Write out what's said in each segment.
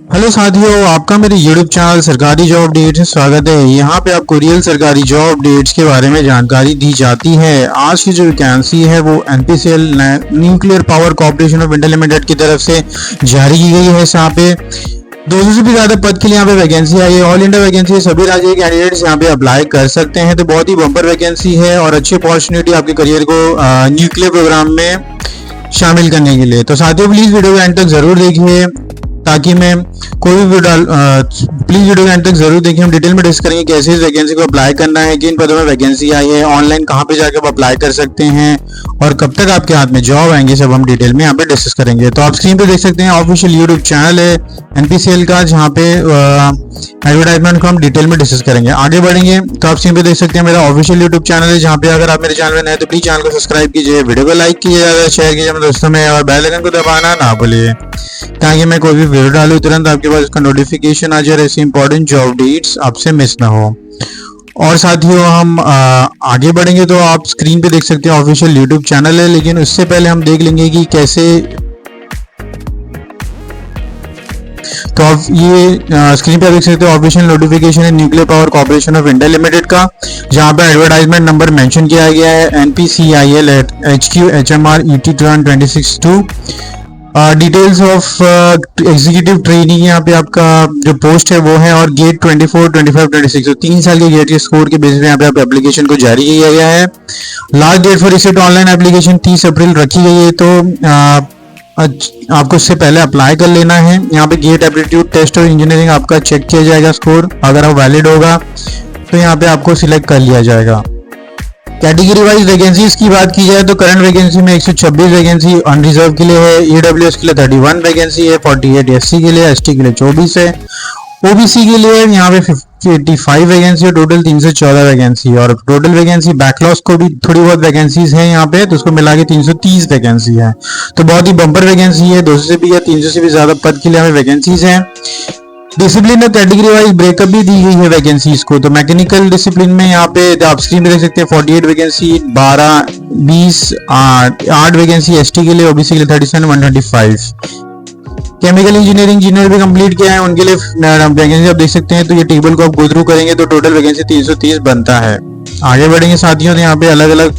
Hello साथियों, आपका मेरे YouTube चैनल सरकारी जॉब अपडेट्स में स्वागत है। यहाँ पे आपको रियल सरकारी जॉब अपडेट्स के बारे में जानकारी दी जाती है। आज की जो वैकेंसी है वो NPCL nuclear power corporation of India limited की तरफ से जारी की गई है। यहाँ पे 200 से भी ज़्यादा पद के लिए यहाँ पे वैकेंसी आई है। ऑल इंडिया वैकेंसी है, सभी राज्य के कैंडिडेट्स यहाँ पे अप्लाई कर सकते हैं। तो बहुत ही बम्पर वैकेंसी है और अच्छी अपॉर्चुनिटी आपके करियर को न्यूक्लियर प्रोग्राम में शामिल करने के लिए। तो साथियों प्लीज़ वीडियो को एंड तक ज़रूर देखिए ताकि मैं कोई भी प्लीज वीडियो के अंत तक जरूर देखिए। हम डिटेल में डिस्कस करेंगे कैसे इस वैकेंसी को अप्लाई करना है, किन पदों में वैकेंसी आई है, ऑनलाइन कहाँ पे जाकर आप अप्लाई कर सकते हैं और कब तक आपके हाथ में जॉब आएंगे, सब हम डिटेल में यहाँ पे डिस्कस करेंगे। तो आप स्क्रीन पे देख सकते हैं ऑफिशियल यूट्यूब चैनल है NPCL का, जहाँ पे एडवर्टाइजमेंट को हम डिटेल में डिस्कस करेंगे। आगे बढ़ेंगे तो आप स्क्रीन पे देख सकते हैं मेरा ऑफिशियल यूट्यूब चैनल है, जहाँ पे अगर आप मेरे चैनल में नए तो प्लीज चैनल को सब्सक्राइब कीजिए, वीडियो को लाइक कीजिए, शेयर कीजिए अपने दोस्तों में और बेल आइकन को दबाना ना भूलिए ताकि मैं कोई भी वीडियो डालूं तुरंत आपके पास उसका नोटिफिकेशन आ जाए, ऐसी इंपॉर्टेंट जॉब अपडेट्स आपसे मिस ना हो। और साथियों हम आगे बढ़ेंगे तो आप स्क्रीन पे देख सकते हैं ऑफिशियल यूट्यूब चैनल है, लेकिन उससे पहले हम देख लेंगे कि कैसे। तो आप ये स्क्रीन पे देख सकते हैं ऑफिशियल नोटिफिकेशन है nuclear power corporation of India limited का, जहां पे एडवर्टाइजमेंट नंबर मेंशन किया गया है NPCIL HQ HMR ET 26-2। Details of executive training, यहाँ पे आपका जो पोस्ट है वो है, और गेट 24, 25, 26 तो 3 साल के गेट के स्कोर के बेस पे यहाँ पे आप एप्लीकेशन को जारी किया गया है। Last date for receipt online application 30 अप्रैल रखी गई है, तो आपको उससे पहले अप्लाई कर लेना है। यहाँ पे गेट एप्टीट्यूड टेस्ट और इंजीनियरिंग आपका चेक किया जाएगा स्कोर, अगर वो वैलिड होगा तो यहाँ पे आपको सिलेक्ट कर लिया जाएगा। कैटेगरी वाइज वैकेंसीज की बात की जाए तो करंट वैकेंसी में 126 वैकेंसी अनरिजर्व के लिए है, EWS के लिए 31 वैकेंसी है, 48 SC के लिए, ST के लिए 24 है, OBC के लिए यहाँ पे 85 वैकेंसी है, टोटल 314 वैकेंसी, और टोटल वैकेंसी बैकलॉग्स को भी थोड़ी बहुत वैकेंसीज है यहाँ पे, तो उसको मिला के 330 वैकेंसी है। तो बहुत ही बम्पर वैकेंसी है, 200 से भी या 300 से भी ज्यादा पद के लिए हमें वैकेंसीज हैं। डिसिप्लिन और कैटेगरी वाइज ब्रेकअप भी दी गई है वैकेंसीज को। तो मैकेनिकल डिसिप्लिन में यहाँ पे आप स्क्रीन पे देख सकते हैं 48 वैकेंसी, 8 वैकेंसी ST के लिए, OBC के लिए 37, 125। केमिकल इंजीनियरिंग इंजीनियर भी कंप्लीट किया है उनके लिए वैकेंसी आप देख सकते हैं। तो ये टेबल को आप गो थ्रू करेंगे तो टोटल वैकेंसी 330 बनता है। आगे बढ़ेंगे साथियों, तो यहाँ पे अलग अलग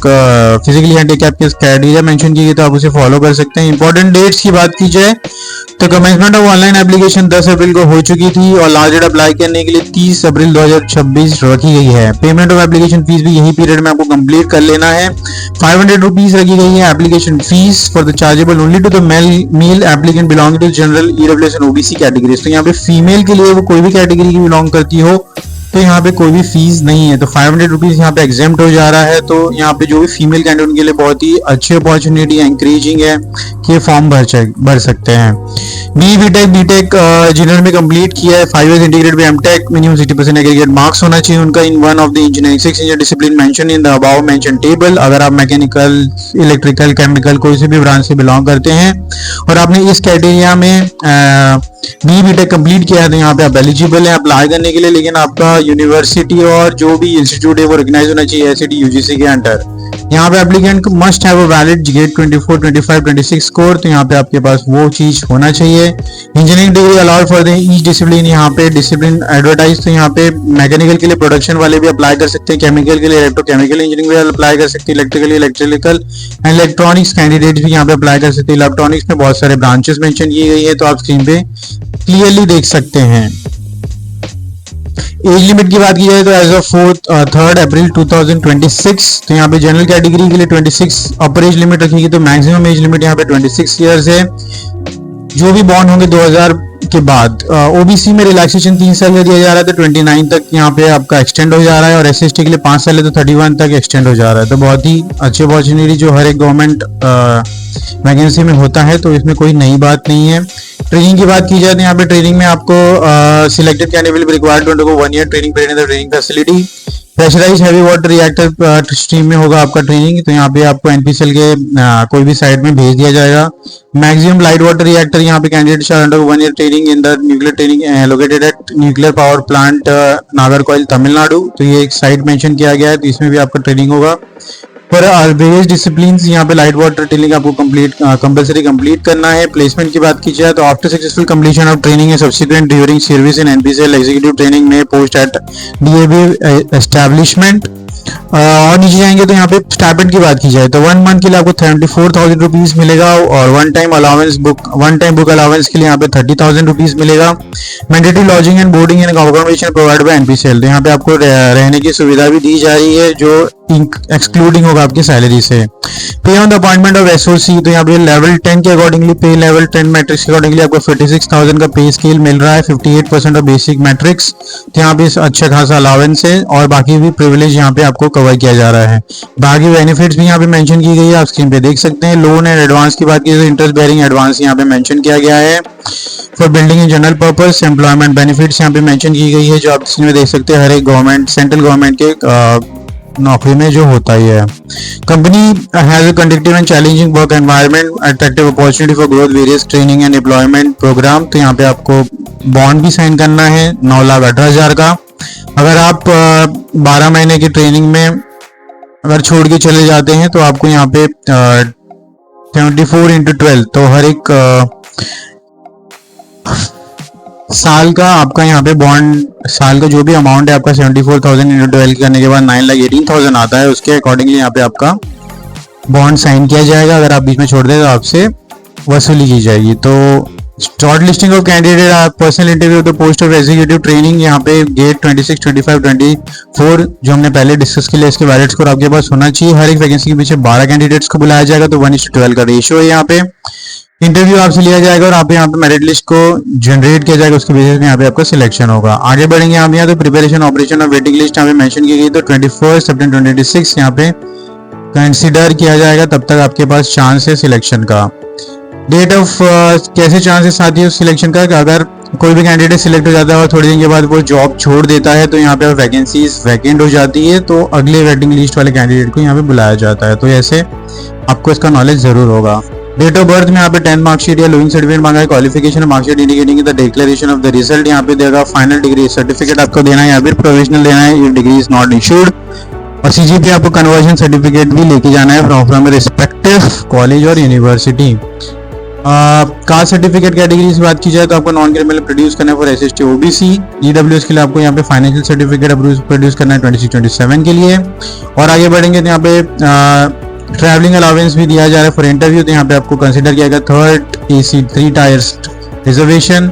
फिजिकली हैंडीकैप के क्राइटेरिया मेंशन किए, तो आप उसे फॉलो कर सकते हैं। इंपॉर्टेंट डेट्स की बात की जाए तो कमेंसमेंट ऑफ ऑनलाइन एप्लीकेशन 10 अप्रैल को हो चुकी थी और लास्ट डेट अप्लाई करने के लिए 30 अप्रैल 2026 रखी गई है। पेमेंट ऑफ एप्लीकेशन फीस भी यही पीरियड में आपको कंप्लीट कर लेना है। 500 रुपीज रखी गई है application fee for the chargeable only to the male applicant belonging to general EWS and OBC categories. तो यहाँ पे फीमेल के लिए वो कोई भी कैटेगरी की बिलोंग करती हो तो यहाँ पे कोई भी फीस नहीं है, तो 500 रुपीज यहाँ पे एग्जेम्प्ट हो जा रहा है। तो यहाँ पे जो भी फीमेल कैंडिडेट उनके लिए बहुत ही अच्छी अपॉर्चुनिटी एंकरेजिंग है कि ये फॉर्म भर सकते हैं। BTech इंजीनियर में कंप्लीट किया है, 5 years integrated with MTech, minimum 60% aggregate marks होना चाहिए उनका in one of the engineering 6 engineer discipline mention in the above mention table. अगर आप मैकेनिकल, इलेक्ट्रिकल, केमिकल कोई से भी ब्रांच से बिलोंग करते हैं और आपने इस क्राइटेरिया में BTech कंप्लीट किया है तो यहाँ पे आप एलिजिबल हैं अप्लाई करने के लिए। लेकिन आपका यूनिवर्सिटी और जो भी इंस्टीट्यूट है वो रिकॉग्नाइज होना चाहिए ICT UGC के अंडर। यहाँ पे applicant must have a valid GATE 24, 25, 26 score, तो यहाँ पे आपके पास वो चीज होना चाहिए। Engineering degree allowed for the each discipline, यहाँ पे डिसिप्लिन एडवर्टाइज, तो यहाँ पे मैकेनिकल के लिए प्रोडक्शन वाले भी अप्लाई कर सकते हैं, केमिकल के लिए इलेक्ट्रोकेमिकल इंजीनियरिंग भी अप्लाई कर सकते हैं, इलेक्ट्रिकल एंड इलेक्ट्रॉनिक्स कैंडिडेट भी यहाँ पे अप्लाई कर सकते हैं। इलेक्ट्रॉनिक्स में बहुत सारे ब्रांचेस मेंशन की गई है, तो आप स्क्रीन पे क्लियरली देख सकते हैं। एज लिमिट की बात की जाए तो एज ऑफ 3 अप्रैल 2026, तो यहाँ पे जनरल कैटेगरी के लिए 26 अपर एज लिमिट रखेगी, तो मैक्सिमम एज लिमिट यहाँ पे 26 ईयर्स है। जो भी बॉर्न होंगे 2000 के बाद। OBC में रिलैक्सेशन 3 साल का दिया जा रहा है, तो 29 तक यहाँ पे आपका एक्सटेंड हो जा रहा है, और SC के लिए 5 साल है तो 31 तक एक्सटेंड हो जा रहा है। तो बहुत ही अच्छी अपॉर्चुनिटी जो हर एक गवर्नमेंट वैकेंसी में होता है, तो इसमें कोई नई बात नहीं है। ट्रेनिंग की बात की जाए तो यहाँ पे ट्रेनिंग में आपको selected candidate will be required to undergo 1 year training period in the training facility. Pressurise heavy water reactor stream में होगा आपका ट्रेनिंग, तो यहाँ पे आपको NPCL के कोई भी साइट में भेज दिया जाएगा। मैक्सिमम लाइट वाटर रिएक्टर, यहाँ पे candidate shall undergo 1 year training in the nuclear training located at nuclear power plant Nagercoil Tamil Nadu. तो ये एक साइट मेंशन किया गया है, तो इसमें भी आपका ट्रेनिंग होगा। पर वेरियस डिसिप्लिन यहाँ पे लाइट वाटर ड्रिलिंग आपको कंपलसरी कंप्लीट करना है। प्लेसमेंट की बात की जाए तो after successful completion of training and subsequent during service in NPCL executive training में पोस्ट एट डीएबी एस्टैब्लिशमेंट। और नीचे जाएंगे तो यहाँ पे स्टाइपेंड की बात की जाए तो 1 मंथ के लिए आपको 74,000 रुपीज मिलेगा और वन टाइम बुक अलाउंस के लिए यहाँ पे 30,000 रुपीज मिलेगा। Mandatory lodging and boarding and accommodation provide by NPCL, तो यहाँ पे आपको रहने की सुविधा भी दी जा रही है जो एक्सक्लूडिंग होगा आपकी सैलरी से। पे on the appointment of SOC, तो यहाँ पे लेवल 10 के अकॉर्डिंगली पे लेवल 10 मैट्रिक्स के अकॉर्डिंगली आपको 46,000 का पे स्केल मिल रहा है। 58% ऑफ बेसिक मैट्रिक्स, तो यहाँ पे अच्छा खासा अलावेंस है और बाकी भी प्रिविलेज यहाँ पे आपको कवर किया जा रहा है। बाकी बेनिफिट्स भी यहाँ पे मेंशन की गई है, आप स्क्रीन पे देख सकते हैं। लोन एंड एडवांस की बात की तो इंटरेस्ट बेयरिंग एडवांस यहाँ पे मेंशन किया गया है। For building in general purpose employment benefits यहाँ पे मेंशन की गई है जो आप स्क्रीन में देख सकते हैं। हर एक गवर्नमेंट सेंट्रल गवर्नमेंट के नौकरी में जो होता ही है। Company has a conductive and challenging work environment, attractive opportunity for growth, various training and employment program, तो यहाँ पे आपको बॉन्ड भी साइन करना है 9,18,000 का। अगर आप 12 महीने की ट्रेनिंग में अगर छोड़ के चले जाते हैं तो आपको यहाँ पे 74x12, तो हर एक साल का आपका यहाँ पे बॉन्ड साल का जो भी अमाउंट है आपका 74,000 इंटू 12 करने के बाद 9,18,000 आता है। उसके अकॉर्डिंगली यहाँ पे आपका बॉन्ड साइन किया जाएगा। अगर आप बीच में छोड़ दें तो आपसे वसूली की जाएगी। तो short listing of candidate personal interview the post of executive training, यहाँ पे गेट 26, 25, 24 जो हमने पहले डिस्कस किया इसके वैलिड स्कोर आपके पास होना चाहिए। हर एक वैकेंसी के पीछे 12 कैंडिडेट्स को बुलाया जाएगा, तो 1:12 का रेशियो है। यहाँ पे इंटरव्यू आपसे लिया जाएगा और आप यहाँ पे मेरिट लिस्ट को जनरेट किया जाएगा, उसके बेसिस में यहाँ पे आपका सिलेक्शन होगा। आगे बढ़ेंगे आप यहाँ तो प्रिपरेशन ऑपरेशन और वेटिंग लिस्ट यहाँ पे मेंशन की गई, तो 21 सितंबर 2026 यहाँ पे कंसिडर किया जाएगा, तब तक आपके पास चांस है सिलेक्शन का। डेट ऑफ कैसे चांस है साथियों सिलेक्शन का, अगर कोई भी कैंडिडेट सिलेक्ट हो जाता है और थोड़ी दिन के बाद वो जॉब छोड़ देता है तो यहाँ पे वैकेंसीज वैकेंट हो जाती है, तो अगले वेटिंग लिस्ट वाले कैंडिडेट को यहाँ पे बुलाया जाता है। तो ऐसे आपको इसका नॉलेज जरूर होगा। डेट ऑफ बर्थ में यहाँ पे 10 मार्कशीट या लुइंग सर्टिफिकेट मांगा है। Qualification marksheet indicating the declaration of the result यहाँ पे देगा। फाइनल डिग्री सर्टिफिकेट आपको देना है या फिर प्रोविजनल देना है, ये डिग्री इज नॉट इशूड। और सीजीपी आपको कन्वर्जन सर्टिफिकेट भी लेके जाना है फ्रॉम रिस्पेक्टिव कॉलेज और यूनिवर्सिटी। कास्ट सर्टिफिकेट कैटेगरी से बात की जाए तो आपको नॉन क्रिमिनल प्रोड्यूस करना है फॉर एसएसटी ओबीसी। ईडब्ल्यूएस के लिए आपको यहाँ पे फाइनेंशियल सर्टिफिकेट प्रोड्यूस करना है 26-27 के लिए। और आगे बढ़ेंगे तो यहाँ पे ट्रैवलिंग अलाउंस भी दिया जा रहा है फॉर इंटरव्यू, तो यहाँ पे आपको कंसीडर किया गया 3rd AC 3 tyres reservation.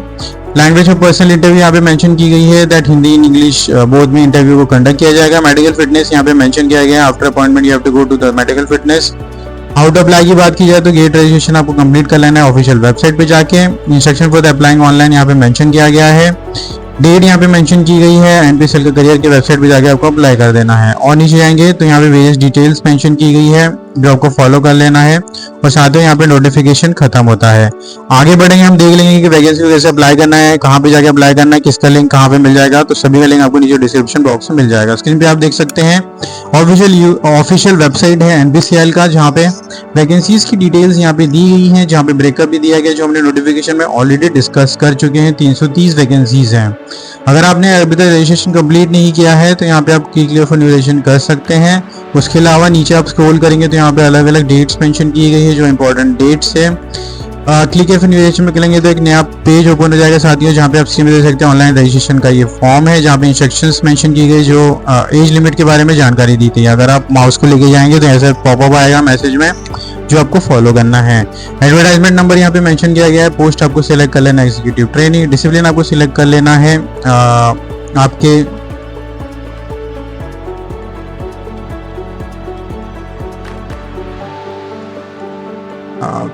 Language of personal interview यहाँ पे मेंशन की गई है that Hindi in English both में इंटरव्यू को कंडक्ट किया जाएगा। मेडिकल फिटनेस यहाँ पे मेंशन किया गया है, after appointment you have to go to the medical fitness. How to apply की बात की जाए तो गेट रजिस्ट्रेशन आपको कंप्लीट कर लेना है ऑफिशियल वेबसाइट पे जाके। Instruction for the applying online यहाँ पे मेंशन किया गया है। डेट यहाँ पे मेंशन की गई है, एनपीसीएल के करियर के वेबसाइट पे जाके आपको अप्लाई कर देना है। और नीचे जाएंगे तो यहाँ पे वेरियस डिटेल्स मेंशन की गई है जो आपको फॉलो कर लेना है और साथ ही यहाँ पे नोटिफिकेशन खत्म होता है। आगे बढ़ेंगे हम देख लेंगे कि वैकेंसी को कैसे अप्लाई करना है, कहाँ पे जाके अप्लाई करना है, किसका लिंक कहाँ पे मिल जाएगा, तो सभी का लिंक आपको नीचे डिस्क्रिप्शन बॉक्स में मिल जाएगा। स्क्रीन पे आप देख सकते हैं ऑफिशियल वेबसाइट है एनपीसीएल का, जहाँ पे वैकेंसीज की डिटेल्स यहाँ पे दी गई हैं, जहाँ पे ब्रेकअप भी दिया गया जो हमने नोटिफिकेशन में ऑलरेडी डिस्कस कर चुके हैं। 330 वैकेंसीज हैं। अगर आपने अभी तक रजिस्ट्रेशन कंप्लीट नहीं किया है तो यहाँ पे आप क्लिक फॉर न्यू रजिस्ट्रेशन कर सकते हैं। उसके अलावा नीचे आप स्क्रॉल करेंगे तो यहाँ पे अलग अलग डेट्स मेंशन की गई है जो इंपॉर्टेंट डेट्स है। क्लिक फॉर न्यू रजिस्ट्रेशन में करेंगे तो एक नया पेज ओपन हो जाएगा साथियों, जहाँ पे आप स्क्रीन में देख सकते हैं ऑनलाइन रजिस्ट्रेशन का ये फॉर्म है, जहाँ पे इंस्ट्रक्शंस मेंशन की गई जो एज लिमिट के बारे में जानकारी दी थी। अगर आप माउस को लेके जाएंगे तो ऐसा पॉपअप आएगा मैसेज में जो आपको फॉलो करना है। एडवर्टाइजमेंट नंबर यहाँ पे मेंशन किया गया है। पोस्ट आपको सिलेक्ट कर लेना है एग्जीक्यूटिव ट्रेनिंग। डिसिप्लिन आपको सिलेक्ट कर लेना है आपके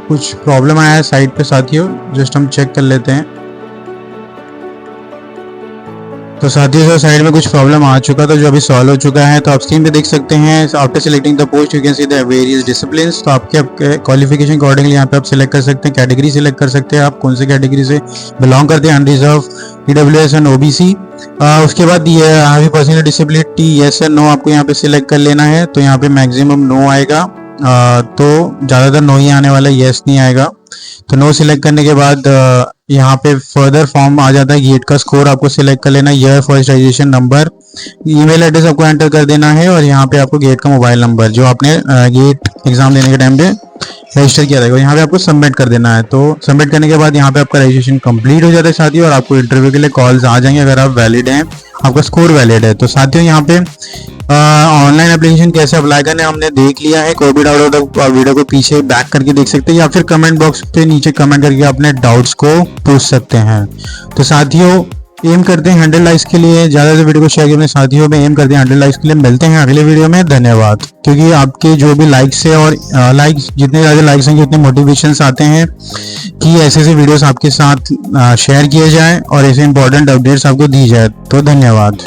कुछ प्रॉब्लम आया है साइट पे साथियों, जस्ट हम चेक कर लेते हैं। तो साथियों साइड में कुछ प्रॉब्लम आ चुका था जो अभी सॉल्व हो चुका है। तो आप स्क्रीन पे देख सकते हैं after selecting the post you can see the various disciplines. तो आपके क्वालिफिकेशन अकॉर्डिंगली यहाँ पे आप सिलेक्ट कर सकते हैं, कैटेगरी सिलेक्ट कर सकते हैं, आप कौन सी कैटेगरी से बिलोंग करते हैं, अनरिजर्व, ईडब्ल्यूएस एंड ओबीसी। उसके बाद ये personal disability yes and no आपको यहाँ पे सिलेक्ट कर लेना है। तो यहाँ पे मैक्सिमम नो आएगा तो ज़्यादातर नो ही आने वाला है, येस नहीं आएगा। तो नो सिलेक्ट करने के बाद यहाँ पे फर्दर फॉर्म आ जाता है। गेट का स्कोर आपको सिलेक्ट कर लेना, year, first registration number, email address आपको एंटर कर देना है, और यहाँ पे आपको गेट का मोबाइल नंबर जो आपने गेट एग्जाम देने के टाइम पे रजिस्टर किया था, यहाँ पे आपको सबमिट कर देना है। तो सबमिट करने के बाद यहाँ पे आपका रजिस्ट्रेशन कंप्लीट हो जाता है साथियों, और आपको इंटरव्यू के लिए कॉल्स आ जाएंगे अगर आप वैलिड हैं, आपका स्कोर वैलिड है। तो साथियों यहाँ पे ऑनलाइन एप्लीकेशन कैसे अप्लाई करना है हमने देख लिया है। कोई भी डाउट हो तो वीडियो को पीछे बैक करके देख सकते हैं, या फिर कमेंट बॉक्स पे नीचे कमेंट करके अपने डाउट्स को पूछ सकते हैं। तो साथियों एम करते हैं 100 लाइक्स के लिए, ज़्यादा से वीडियो को शेयर अपने साथियों में एम करते हैं 100 लाइक्स के लिए। मिलते हैं अगले वीडियो में, धन्यवाद। क्योंकि आपके जो भी लाइक्स है और लाइक्स जितने ज़्यादा लाइक्स हैं उतने मोटिवेशंस आते हैं कि ऐसे ऐसे वीडियोस आपके साथ शेयर किए जाएं और ऐसे इंपॉर्टेंट अपडेट्स आपको दी जाए। तो धन्यवाद।